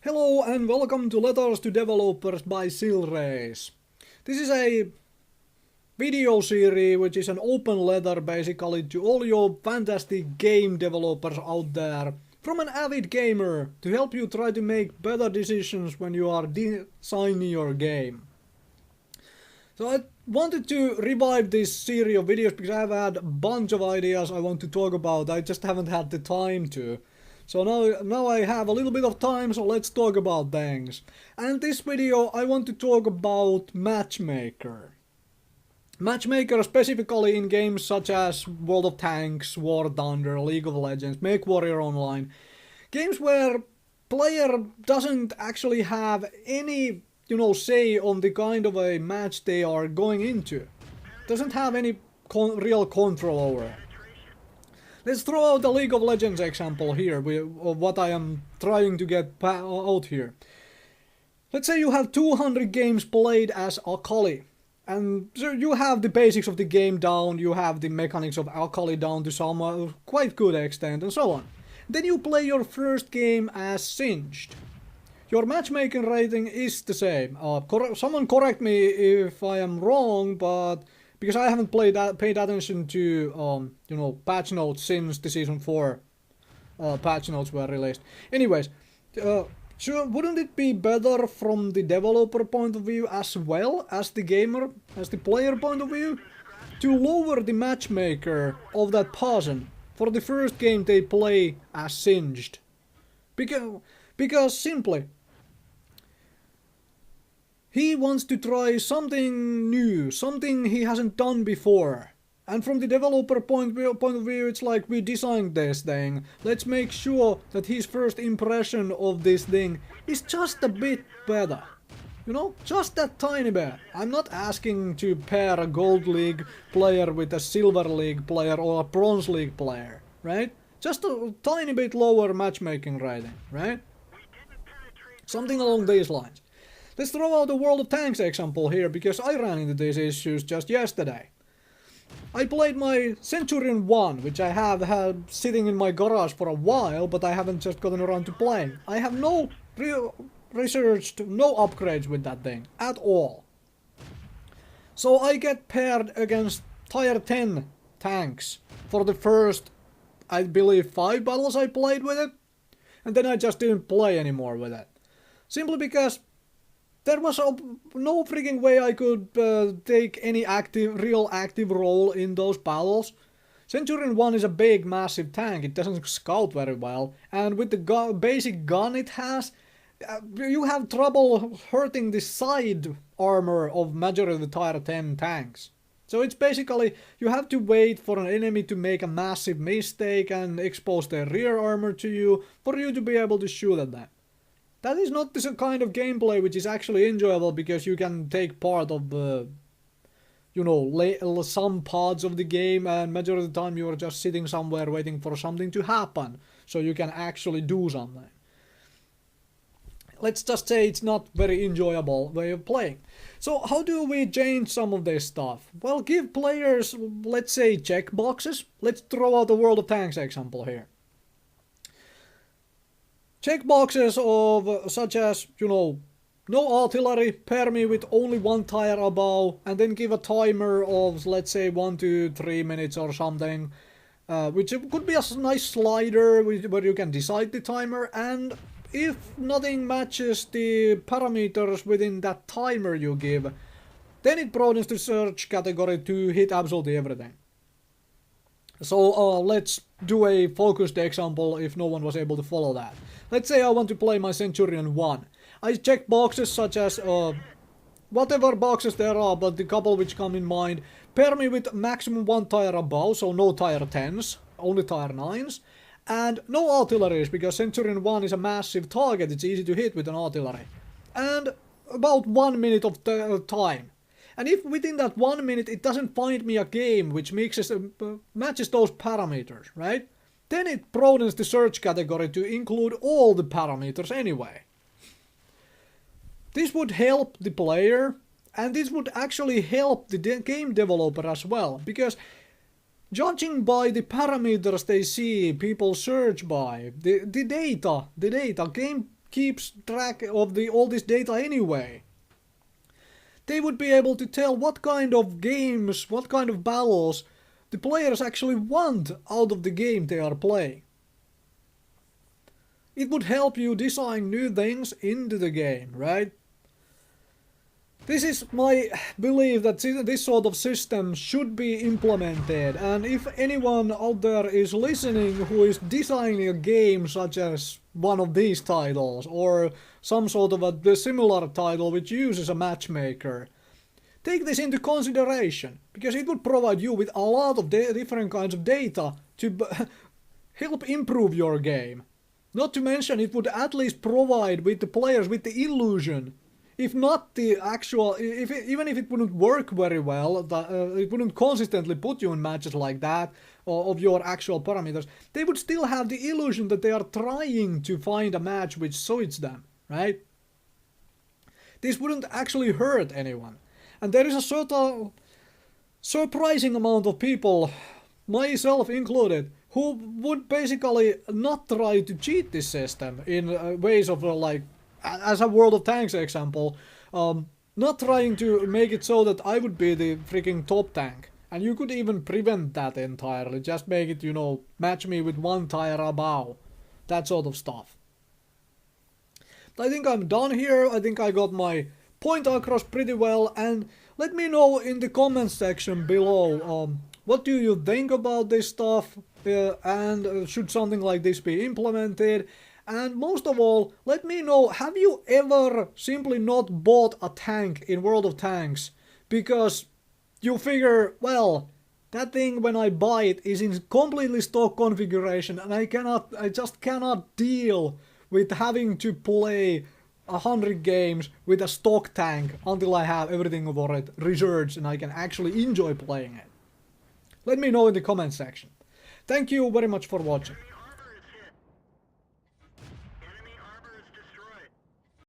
Hello and welcome to Letters to Developers by Silrace. This is a video series which is an open letter basically to all your fantastic game developers out there from an avid gamer to help you try to make better decisions when you are designing your game. So I wanted to revive this series of videos because I've had a bunch of ideas I want to talk about, I just haven't had the time to. So now I have a little bit of time, so let's talk about things. And this video I want to talk about Matchmaker. Matchmaker specifically in games such as World of Tanks, War Thunder, League of Legends, Mechwarrior Online. Games where player doesn't actually have any, say on the kind of a match they are going into. Doesn't have any real control over it. Let's throw out the League of Legends example here, of what I am trying to get out here. Let's say you have 200 games played as Akali, and so you have the basics of the game down, you have the mechanics of Akali down to some quite good extent, and so on. Then you play your first game as Singed. Your matchmaking rating is the same. Someone correct me if I am wrong, but because I haven't paid attention to patch notes since the season 4 patch notes were released. Anyways, sure, wouldn't it be better from the developer point of view as well as the gamer, as the player point of view, to lower the matchmaker of that person for the first game they play as Singed? Because simply, he wants to try something new, something he hasn't done before. And from the developer point of view, it's like, we designed this thing. Let's make sure that his first impression of this thing is just a bit better. Just that tiny bit. I'm not asking to pair a Gold League player with a Silver League player or a Bronze League player, right? Just a tiny bit lower matchmaking rating, right? Something along these lines. Let's throw out the World of Tanks example here, because I ran into these issues just yesterday. I played my Centurion 1, which I have had sitting in my garage for a while, but I haven't just gotten around to playing. I have no researched, no upgrades with that thing, at all. So I get paired against tier 10 tanks for the first, I believe, 5 battles I played with it, and then I just didn't play anymore with it. Simply because there was no freaking way I could take any real active role in those battles. Centurion 1 is a big, massive tank. It doesn't scout very well. And with the basic gun it has, you have trouble hurting the side armor of majority of the tier 10 tanks. So it's basically, you have to wait for an enemy to make a massive mistake and expose their rear armor to you for you to be able to shoot at them. That is not the kind of gameplay which is actually enjoyable, because you can take part of some parts of the game, and majority of the time you are just sitting somewhere waiting for something to happen, so you can actually do something. Let's just say it's not very enjoyable way of playing. So how do we change some of this stuff? Well, give players, let's say, checkboxes. Let's throw out the World of Tanks example here. Checkboxes of such as, no artillery, pair me with only 1 tire above, and then give a timer of, let's say, 1 to 3 minutes or something, which could be a nice slider where you can decide the timer, and if nothing matches the parameters within that timer you give, then it broadens the search category to hit absolutely everything. So let's do a focused example if no one was able to follow that. Let's say I want to play my Centurion 1. I check boxes such as whatever boxes there are, but the couple which come in mind. Pair me with maximum 1 tire above, so no tier 10s, only tier 9s. And no artilleries, because Centurion 1 is a massive target, it's easy to hit with an artillery. And about 1 minute of time. And if within that 1 minute it doesn't find me a game which matches those parameters, right? Then it broadens the search category to include all the parameters anyway. This would help the player, and this would actually help the game developer as well, because judging by the parameters they see people search by, the data, game keeps track of all this data anyway? They would be able to tell what kind of games, what kind of battles the players actually want out of the game they are playing. It would help you design new things into the game, right? This is my belief that this sort of system should be implemented, and if anyone out there is listening who is designing a game such as one of these titles, or some sort of a similar title which uses a matchmaker, take this into consideration, because it would provide you with a lot of different kinds of data to help improve your game. Not to mention, it would at least provide with the players with the illusion, if not the actual, even if it wouldn't work very well, it wouldn't consistently put you in matches like that, or of your actual parameters, they would still have the illusion that they are trying to find a match which suits them, right? This wouldn't actually hurt anyone. And there is a certain surprising amount of people, myself included, who would basically not try to cheat this system in ways of like, as a World of Tanks example, not trying to make it so that I would be the freaking top tank. And you could even prevent that entirely, just make it, you know, match me with one tire above, that sort of stuff. I think I'm done here. I think I got my point across pretty well, and let me know in the comments section below, what do you think about this stuff, and should something like this be implemented? And most of all, let me know, have you ever simply not bought a tank in World of Tanks because you figure, well, that thing when I buy it is in completely stock configuration and I just cannot deal with having to play 100 games with a stock tank until I have everything for it researched and I can actually enjoy playing it. Let me know in the comment section. Thank you very much for watching.